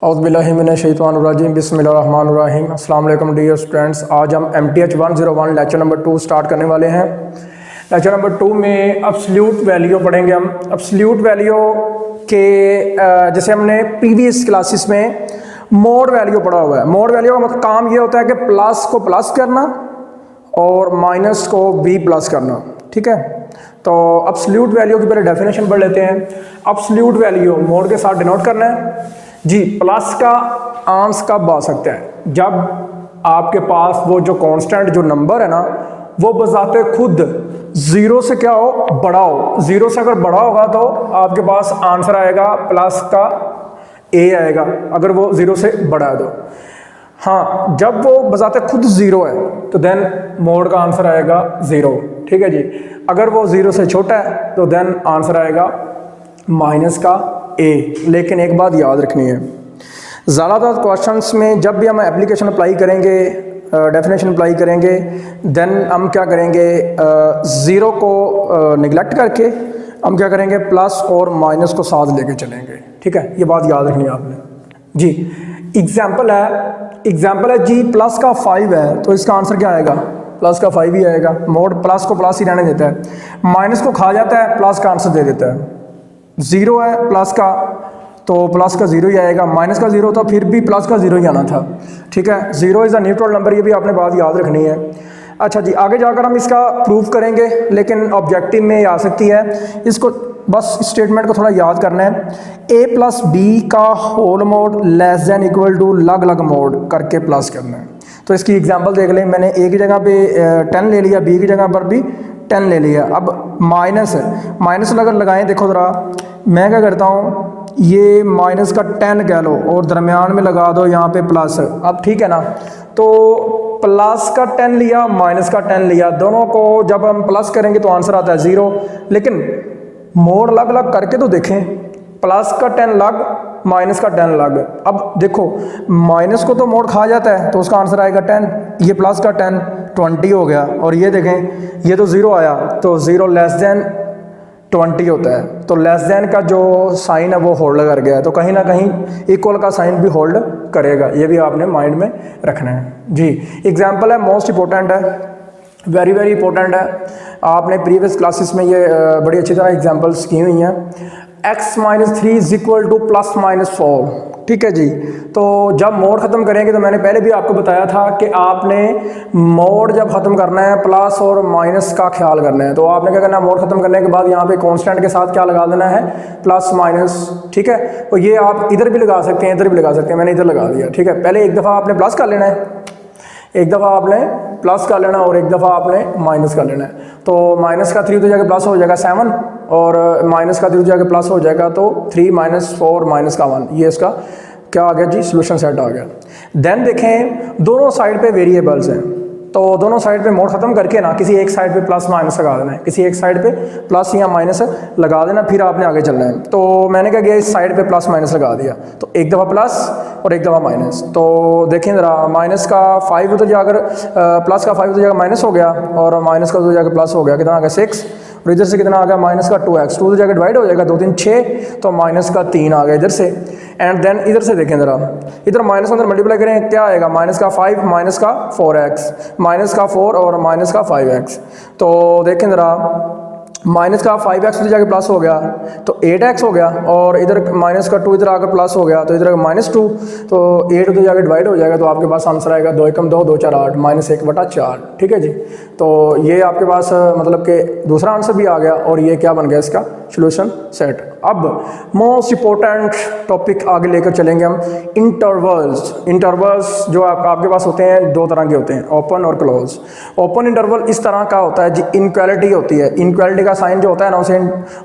औज़ुबिल्लाहिमिनश्शैतानिर्रजीम बिस्मिल्लाहिर्रहमानिर्रहीम। अस्सलाम वालेकुम डियर स्टूडेंट्स। आज हम MTH 101 लेक्चर नंबर 2 स्टार्ट करने वाले हैं। लेक्चर नंबर 2 में एब्सोल्यूट वैल्यू पढ़ेंगे हम। एब्सोल्यूट वैल्यू के जैसे हमने प्रीवियस क्लासेस में मोड वैल्यू पढ़ा हुआ है। मोड वैल्यू का मतलब काम ये होता है कि प्लस को प्लस करना और माइनस को भी प्लस करना, ठीक है। तो एब्सोल्यूट वैल्यू की पहले डेफिनेशन पढ़ लेते हैं। एब्सोल्यूट वैल्यू मोड के साथ डिनोट करना है जी। प्लस का आंस कब आ सकता है? जब आपके पास वो जो कांस्टेंट जो नंबर है ना वो बजाते खुद जीरो से क्या हो, बड़ा हो। जीरो से अगर बड़ा होगा तो आपके पास आंसर आएगा प्लस का ए आएगा, अगर वो जीरो से बड़ा है तो। हाँ, जब वो बजाते खुद जीरो है तो देन मोड का आंसर आएगा जीरो, ठीक है जी। अगर वो जीरो से छोटा है तो देन आंसर आएगा माइनस का ए। लेकिन एक बात याद रखनी है, ज़्यादातर क्वेश्चंस में जब भी हम एप्लीकेशन अप्लाई करेंगे, डेफिनेशन अप्लाई करेंगे, देन हम क्या करेंगे, ज़ीरो को निगलेक्ट करके हम क्या करेंगे, प्लस और माइनस को साथ लेके चलेंगे, ठीक है। ये बात याद रखनी है आपने जी। एग्जाम्पल है जी, प्लस का 5 है तो इसका आंसर क्या आएगा? प्लस का 5 ही आएगा। मोड प्लस को प्लस ही रहने देता है, माइनस को खा जाता है, प्लस का आंसर दे देता है। ज़ीरो है प्लस का तो प्लस का ज़ीरो ही आएगा, माइनस का ज़ीरो था फिर भी प्लस का ज़ीरो ही आना था, ठीक है। Zero is a neutral number, ये भी आपने बात याद रखनी है। अच्छा जी, आगे जाकर हम इसका प्रूफ करेंगे, लेकिन ऑब्जेक्टिव में आ सकती है। इसको बस स्टेटमेंट को थोड़ा याद करना है। a प्लस बी का whole mod less than equal to लग लग मोड करके प्लस करना है। तो इसकी एग्जांपल देख लें। मैंने a की जगह पे 10 ले लिया, b की जगह पर भी 10 ले लिया। अब माइनस अगर लगाएं, देखो ज़रा मैं क्या करता हूँ, ये माइनस का 10 कह लो और दरमियान में लगा दो यहाँ पे प्लस। अब ठीक है ना, तो प्लस का 10 लिया, माइनस का 10 लिया, दोनों को जब हम प्लस करेंगे तो आंसर आता है ज़ीरो। लेकिन मोड अलग अलग करके तो देखें, प्लस का 10 लग, माइनस का 10 लग। अब देखो माइनस को तो मोड खा जाता है तो उसका आंसर आएगा 10, ये प्लस का 10 20 हो गया। और ये देखें, ये तो ज़ीरो आया तो ज़ीरो लेस देन 20 होता है, तो लेस देन का जो साइन है वो होल्ड कर गया है, तो कहीं ना कहीं इक्वल का साइन भी होल्ड करेगा। ये भी आपने माइंड में रखना है जी। एग्जाम्पल है, मोस्ट इंपॉर्टेंट है, वेरी वेरी इंपॉर्टेंट है। आपने प्रीवियस क्लासेस में ये बड़ी अच्छी तरह एग्जाम्पल्स की हुई हैं। x minus 3 is equal two plus minus 4, ठीक है जी। तो जब मोड ख़त्म करेंगे तो मैंने पहले भी आपको बताया था कि आपने मोड जब ख़त्म करना है प्लस और माइनस का ख्याल करना है। तो आपने क्या करना है, मोड ख़त्म करने के बाद यहाँ पे कांस्टेंट के साथ क्या लगा देना है, प्लस माइनस, ठीक है। तो ये आप इधर भी लगा सकते हैं, इधर भी लगा सकते हैं, मैंने इधर लगा दिया, ठीक है। पहले एक दफ़ा आपने प्लस कर लेना है, एक दफ़ा आपने प्लस कर लेना और एक दफ़ा आपने माइनस कर लेना है। तो माइनस का 3 तो जाके प्लस हो जाएगा 7 और माइनस का 3 जाके प्लस हो जाएगा तो 3 माइनस 4 माइनस का 1। ये इसका क्या आ गया जी, सोल्यूशन सेट आ गया। देन देखें, दोनों साइड पे वेरिएबल्स हैं, तो दोनों साइड पे मोड ख़त्म करके ना किसी एक साइड पे प्लस माइनस लगा देना है, किसी एक साइड पे प्लस या माइनस लगा देना, फिर आपने आगे चलना है। तो मैंने क्या किया, इस साइड पे प्लस माइनस लगा दिया, तो एक दफ़ा प्लस और एक दफ़ा माइनस। तो देखें ज़रा, माइनस का 5 उधर जाकर प्लस का 5 उधर जाकर माइनस हो गया और माइनस का उधर जाकर प्लस हो गया, कितना आ गया 6। और इधर से कितना आ गया, माइनस का 2x, 2 जाकर डिवाइड हो जाएगा, 2 3 6, तो माइनस का 3 आ गया इधर से। एंड देन इधर से देखें ज़रा, इधर माइनस अंदर मल्टीप्लाई करें, क्या आएगा, माइनस का 5 माइनस का 4x, माइनस का 4 और माइनस का 5x। तो देखें ज़रा, माइनस का 5x उधर जाके प्लस हो गया तो 8x हो गया, और इधर माइनस का 2 इधर आकर प्लस हो गया तो इधर -2, तो 8 उधर जाके डिवाइड हो जाएगा, तो आपके पास आंसर आएगा 2 एकम 2 2 4 8 -1/4, ठीक है जी। तो ये आपके पास मतलब कि दूसरा आंसर भी आ गया और ये क्या बन गया, इसका सोल्यूशन सेट। अब मोस्ट इंपॉर्टेंट टॉपिक आगे लेकर चलेंगे हम, इंटरवल्स जो आपके पास होते हैं, दो तरह के होते हैं, ओपन और क्लोज। ओपन इंटरवल इस तरह का होता है जी, इनक्वालिटी होती है, इनक्वालिटी का साइन जो होता है ना उसे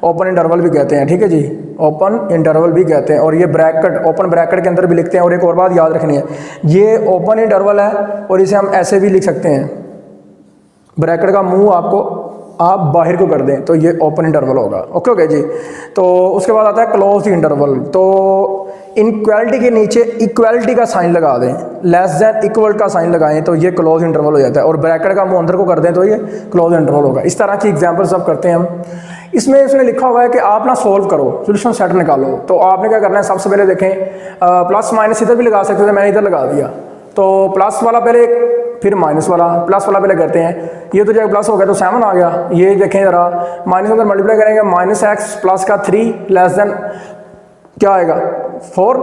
ओपन इंटरवल भी कहते हैं, ठीक है जी, ओपन इंटरवल भी कहते हैं। और ये ब्रैकेट, ओपन ब्रैकेट के अंदर भी लिखते हैं। और एक और बात याद रखनी है, ये ओपन इंटरवल है और इसे हम ऐसे भी लिख सकते हैं, ब्रैकेट का मुंह आपको आप बाहर को कर दें तो ये ओपन इंटरवल होगा। ओके हो गया जी। तो उसके बाद आता है क्लोज इंटरवल। तो इनक्वालिटी के नीचे इक्वालिटी का साइन लगा दें, लेस दैन इक्वल का साइन लगाएं तो ये क्लोज इंटरवल हो जाता है, और ब्रैकेट का मुंह अंदर को कर दें तो ये क्लोज इंटरवल होगा। इस तरह की एग्जांपल सब करते हैं हम। इसमें इसने लिखा हुआ है कि आप ना सोल्व करो, सोल्यूशन सेट निकालो। तो आपने क्या करना है, सबसे पहले देखें प्लस माइनस इधर भी लगा सकते थे, मैंने इधर लगा दिया। तो प्लस वाला पहले, फिर माइनस वाला, प्लस वाला पहले करते हैं। ये तो जब प्लस हो गया तो 7 आ गया। ये देखें ज़रा, माइनस अंदर मल्टीप्लाई करेंगे, माइनस एक्स प्लस का 3 लेस देन क्या आएगा 4।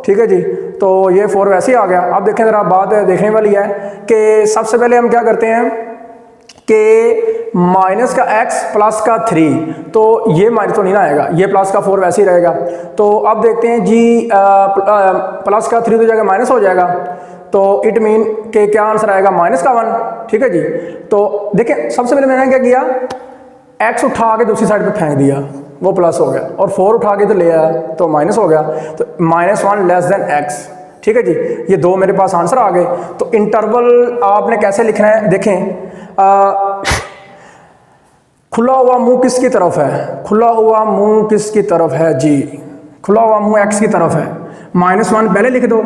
ठीक है जी। तो ये 4 वैसे ही आ गया। अब देखें ज़रा, बात देखने वाली है कि सबसे पहले हम क्या करते हैं कि माइनस का x प्लस का 3, तो ये माइनस तो नहीं ना आएगा, ये प्लस का 4 वैसे ही रहेगा। तो अब देखते हैं जी, प्लस का 3 तो जगह माइनस हो जाएगा, तो इट मीन कि क्या आंसर आएगा, माइनस का 1। ठीक है जी। तो देखिए सबसे पहले मैंने क्या किया, x उठा के दूसरी साइड पे फेंक दिया, वो प्लस हो गया, और 4 उठा के तो ले आया तो माइनस हो गया। तो -1 लेस देन x। ठीक है जी। ये 2 मेरे पास आंसर आ गए। तो इंटरवल आपने कैसे लिखना है, देखें खुला हुआ मुंह किसकी तरफ है, खुला हुआ मुंह किसकी तरफ है जी, खुला हुआ मुंह x की तरफ है। -1 पहले लिख दो।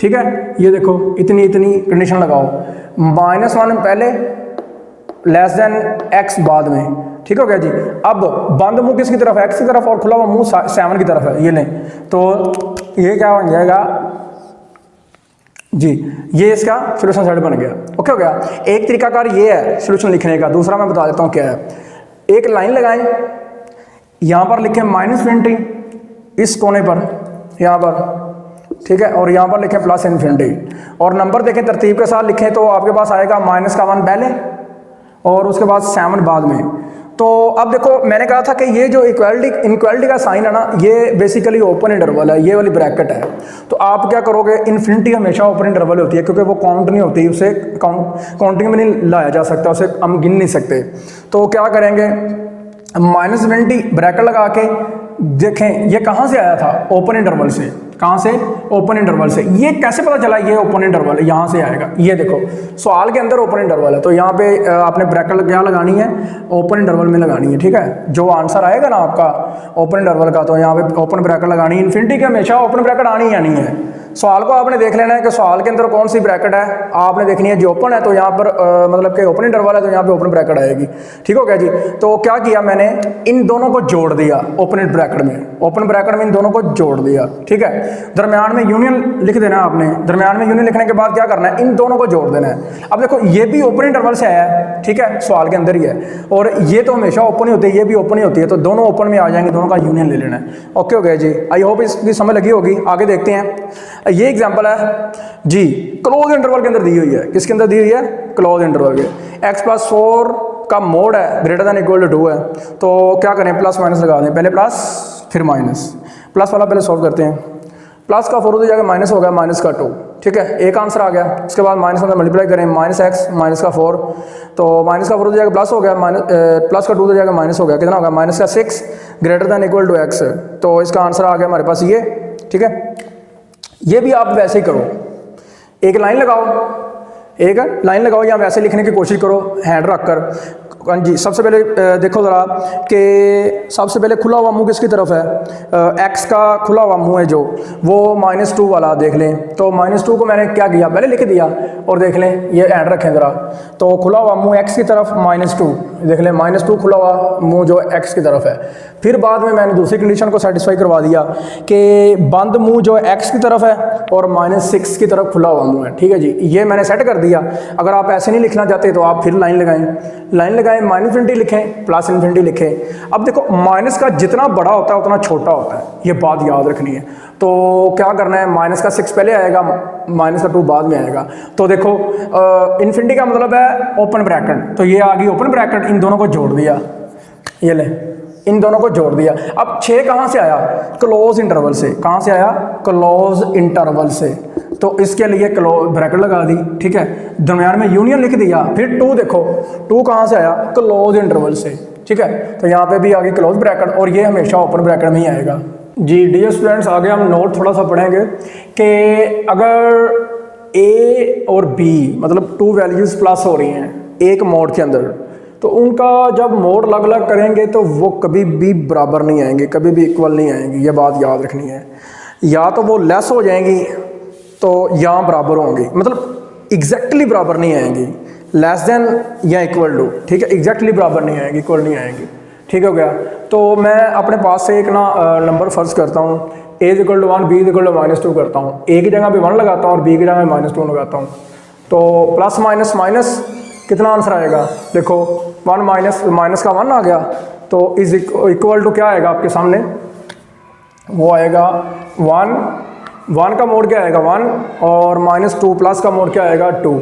ठीक है, ये देखो इतनी इतनी कंडीशन लगाओ, -1 पहले लेस देन x बाद में। ठीक हो गया जी। अब बंद मुंह किसकी तरफ है, x की तरफ, और खुला हुआ मुंह 7 की तरफ है। ये लें, तो ये क्या बन जाएगा जी, ये इसका सोल्यूशन सेट बन गया। ओके हो गया। एक तरीकाकार ये है सोल्यूशन लिखने का, दूसरा मैं बता देता हूँ क्या है। एक लाइन लगाएं, यहाँ पर लिखें -20 इस कोने पर, यहाँ पर, ठीक है, और यहाँ पर लिखें +∞, और नंबर देखें तरतीब के साथ लिखें तो आपके पास आएगा -1 पहले और उसके बाद 7 बाद में। तो अब देखो मैंने कहा था कि ये जो इनक्वालिटी का साइन है ना, ये बेसिकली ओपन इंटरवल है, ये वाली ब्रैकेट है। तो आप क्या करोगे, इन्फिनिटी हमेशा ओपन इंटरवल होती है, क्योंकि वो काउंट नहीं होती, उसे काउंटिंग में नहीं लाया जा सकता, उसे हम गिन नहीं सकते। तो क्या करेंगे, -20 ब्रैकेट लगा के देखें ये कहाँ से आया था, ओपन इंटरवल से। कहाँ से, ओपन इंटरवल से। ये कैसे पता चला ये ओपन इंटरवल है, यहाँ से आएगा। ये देखो सवाल के अंदर ओपन इंटरवल है, तो यहाँ पे आपने ब्रैकेट क्या लगानी है, ओपन इंटरवल में लगानी है। ठीक है, जो आंसर आएगा ना आपका ओपन इंटरवल का, तो यहाँ पे ओपन ब्रैकेट लगानी है। इन्फिनिटी के हमेशा ओपन ब्रैकेट आनी ही आनी है। सवाल को आपने देख लेना है कि सवाल के अंदर कौन सी ब्रैकेट है, आपने देखनी है जो ओपन है, तो यहाँ पर मतलब कि ओपन इंटरवल है, तो यहाँ पे ओपन ब्रैकेट आएगी। ठीक हो गया जी। तो क्या किया मैंने, इन दोनों को जोड़ दिया ओपन ब्रैकेट में, ओपन ब्रैकेट में इन दोनों को जोड़ दिया। ठीक है, दरम्यान में यूनियन लिख देना आपने। दरम्यान में यूनियन लिखने के बाद क्या करना है, इन दोनों को जोड़ देना है। अब देखो ये भी ओपन इंटरवल से आया है, ठीक है, सवाल के अंदर ही है, और ये तो हमेशा ओपन ही होती है, ये भी ओपन ही होती है, तो दोनों ओपन में आ जाएंगे, दोनों का यूनियन ले लेना है। ओके हो गया जी। आई होप इसकी समझ लगी होगी। आगे देखते हैं। ये एग्जांपल है जी, क्लोज इंटरवल के अंदर दी हुई है। किसके अंदर दी हुई है, क्लोज इंटरवल के। x+4 का मोड है >= 2 है, तो क्या करें, प्लस माइनस लगा दें, पहले प्लस फिर माइनस। प्लस वाला पहले सॉल्व करते हैं। प्लस का 4 हो जाएगा, माइनस हो गया, -2। ठीक है, एक आंसर आ गया। उसके बाद माइनस अंदर मल्टीप्लाई करें, -x माइनस का 4, तो माइनस का 4 हो जाएगा, प्लस हो गया, प्लस का 2 हो जाएगा, माइनस हो गया, कितना होगा, -6 > x। तो इसका आंसर आ गया हमारे पास ये। ठीक है, ये भी आप वैसे ही करो, एक लाइन लगाओ, या वैसे लिखने की कोशिश करो हैंड रख कर। हाँ जी, सबसे पहले देखो ज़रा कि सबसे पहले खुला हुआ मुंह किसकी तरफ है, x का खुला हुआ मुंह है जो, वो -2 वाला देख लें। तो -2 को मैंने क्या किया, पहले लिख दिया, और देख लें ये ऐड रखें ज़रा। तो खुला हुआ मुंह x की तरफ, -2 देख लें, -2 खुला हुआ मुंह जो x की तरफ है। फिर बाद में मैंने दूसरी कंडीशन को सेटिस्फाई करवा दिया कि बंद मुंह जो x की तरफ है और -6 की तरफ खुला हुआ मुंह है। ठीक है जी, ये मैंने सेट कर दिया। अगर आप ऐसे नहीं लिखना चाहते तो आप फिर लाइन लगाएं, -∞ लिखें, +∞ लिखें। अब देखो माइनस का जितना बड़ा होता है उतना छोटा होता है, ये बात याद रखनी है। तो क्या करना है, -6 पहले आएगा, -2 बाद में आएगा। तो देखो इन्फिनिटी का मतलब है ओपन ब्रैकेट, तो ये आ गई ओपन ब्रैकेट, इन दोनों को जोड़ दिया, ये ले, इन दोनों को जोड़ दिया। अब 6 कहाँ से आया, क्लोज इंटरवल से। कहाँ से आया, क्लोज इंटरवल से, तो इसके लिए क्लोज ब्रैकेट लगा दी। ठीक है, दरम्यान में यूनियन लिख दिया। फिर 2 देखो, 2 कहाँ से आया, क्लोज इंटरवल से। ठीक है, तो यहाँ पे भी आ गई क्लोज ब्रैकेट, और ये हमेशा ओपन ब्रैकेट में ही आएगा जी। डियर स्टूडेंट्स, आगे हम नोट थोड़ा सा पढ़ेंगे कि अगर a और b मतलब 2 वैल्यूज़ प्लस हो रही हैं एक मोड के अंदर, तो उनका जब मोड अलग अलग करेंगे तो वो कभी भी बराबर नहीं आएंगे, कभी भी इक्वल नहीं आएंगी, ये बात याद रखनी है। या तो वो लेस हो जाएंगी तो या बराबर होंगी, मतलब एग्जैक्टली बराबर नहीं आएंगी, लेस देन या इक्वल टू, ठीक है, एग्जैक्टली बराबर नहीं आएंगी, इक्वल नहीं आएंगी, ठीक हो गया। तो मैं अपने पास से एक ना नंबर फर्ज करता हूँ, a = 1 b = -2 करता हूँ, a की जगह पे 1 लगाता हूँ और b की जगह पे -2 लगाता हूँ, तो प्लस माइनस माइनस कितना आंसर आएगा, देखो 1 माइनस का 1 आ गया, तो इज इक्वल टू क्या आएगा आपके सामने, वो आएगा 1 का मोड क्या आएगा 1 और -2 प्लस का मोड क्या आएगा 2,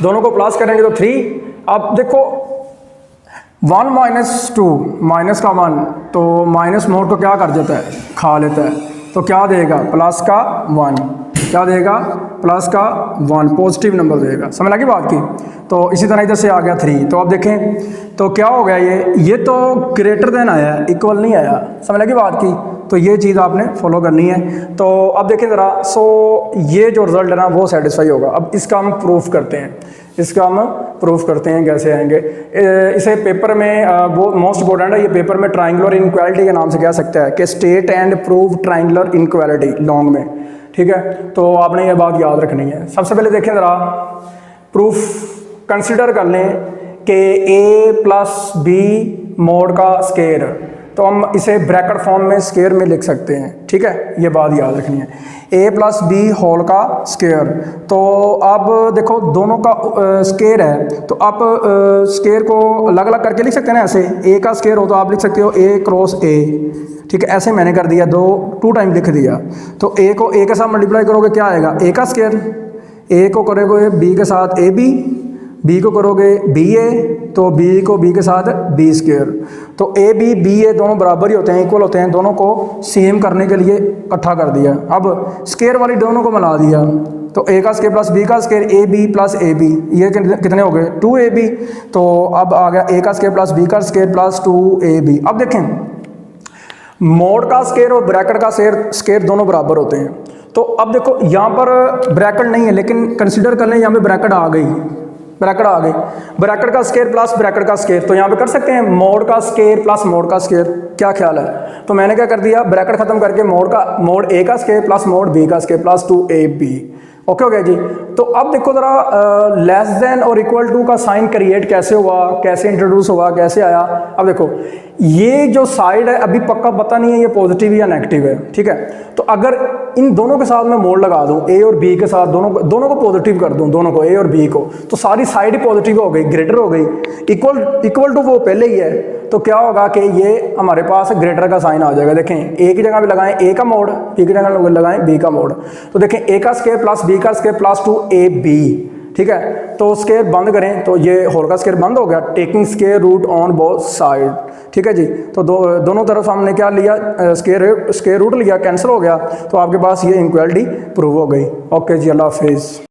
दोनों को प्लस करेंगे तो 3। अब देखो 1 - 2 माइनस का 1, तो माइनस मोड को क्या कर देता है, खा लेता है, तो क्या देगा प्लस का 1, क्या देगा प्लस का 1, पॉजिटिव नंबर देगा, समझ लगी बात की। तो इसी तरह इधर से आ गया 3, तो अब देखें तो क्या हो गया, ये तो ग्रेटर देन आया, इक्वल नहीं आया, समझ लगी बात की। तो ये चीज़ आपने फॉलो करनी है। तो अब देखें ज़रा, सो ये जो रिज़ल्ट है ना वो सेटिस्फाई होगा। अब इसका हम प्रूफ करते हैं, इसका हम प्रूफ करते हैं कैसे आएंगे। इसे पेपर में वो मोस्ट इंपॉर्टेंट है, ये पेपर में ट्राइंगुलर इनक्वालिटी के नाम से कह सकता है कि state and prove triangular inequality long में, ठीक है। तो आपने ये बात याद रखनी है। सबसे पहले देखें ज़रा, प्रूफ कंसिडर कर लें कि a + b मोड का स्केयर, तो हम इसे ब्रैकेट फॉर्म में स्केयर में लिख सकते हैं, ठीक है, ये बात याद रखनी है, a + b होल का स्केयर। तो अब देखो दोनों का स्केयर है, तो आप स्केयर को अलग अलग करके लिख सकते हैं ना, ऐसे a का स्केयर हो तो आप लिख सकते हो a क्रॉस a, ठीक है, ऐसे मैंने कर दिया, 2 टाइम लिख दिया। तो a को a के साथ मल्टीप्लाई करोगे क्या आएगा, a का स्केयर, a को करोगे b के साथ ab, b को करोगे ba, तो b को b के साथ b स्क्वायर। तो a b b a दोनों बराबर ही होते हैं, इक्वल होते हैं, दोनों को सेम करने के लिए इकट्ठा कर दिया। अब स्क्वायर वाली दोनों को मिला दिया, तो a का स्क्वायर प्लस b का स्क्वायर ab प्लस ab, ये कितने हो गए 2ab। तो अब आ गया a का स्क्वायर प्लस b का स्क्वायर प्लस 2ab। अब देखें मोड का स्क्वायर और ब्रैकेट का स्क्वायर दोनों बराबर होते हैं। तो अब देखो यहाँ पर ब्रैकेट नहीं है, लेकिन कंसिडर कर लें यहाँ पे ब्रैकेट आ गई, ब्रैकेट आ गई, ब्रैकेट का स्क्वायर प्लस ब्रैकेट का स्क्वायर, तो यहाँ पे कर सकते हैं मोड का स्क्वायर प्लस मोड का स्क्वायर, क्या ख्याल है। तो मैंने क्या कर दिया, ब्रैकेट खत्म करके मोड a का स्क्वायर प्लस मोड b का स्क्वायर प्लस 2ab, ओके हो गया जी। तो अब देखो ज़रा लेस देन और इक्वल टू का साइन क्रिएट कैसे हुआ, कैसे इंट्रोड्यूस हुआ, कैसे आया। अब देखो ये जो साइड है अभी पक्का पता नहीं है ये पॉजिटिव या नेगेटिव है, ठीक है। तो अगर इन दोनों के साथ मैं मोड लगा दूं, a और b के साथ दोनों को पॉजिटिव कर दूं, दोनों को a और b को, तो सारी साइड ही पॉजिटिव हो गई, ग्रेटर हो गई, इक्वल टू वो पहले ही है। तो क्या होगा कि ये हमारे पास ग्रेटर का साइन आ जाएगा। देखें a की जगह पे लगाएं a का मोड, b की जगह लगाएं b का मोड, तो देखें a का स्क्वायर प्लस b का स्क्वायर प्लस 2ab, ठीक है। तो स्क्वायर बंद करें तो ये होल का स्क्वायर बंद हो गया, taking square root on both side, ठीक है जी। तो दोनों तरफ हमने क्या लिया, स्क्वायर रूट लिया, कैंसिल हो गया, तो आपके पास ये इनक्वालिटी प्रूव हो गई। ओके जी, अल्लाह हाफिज़।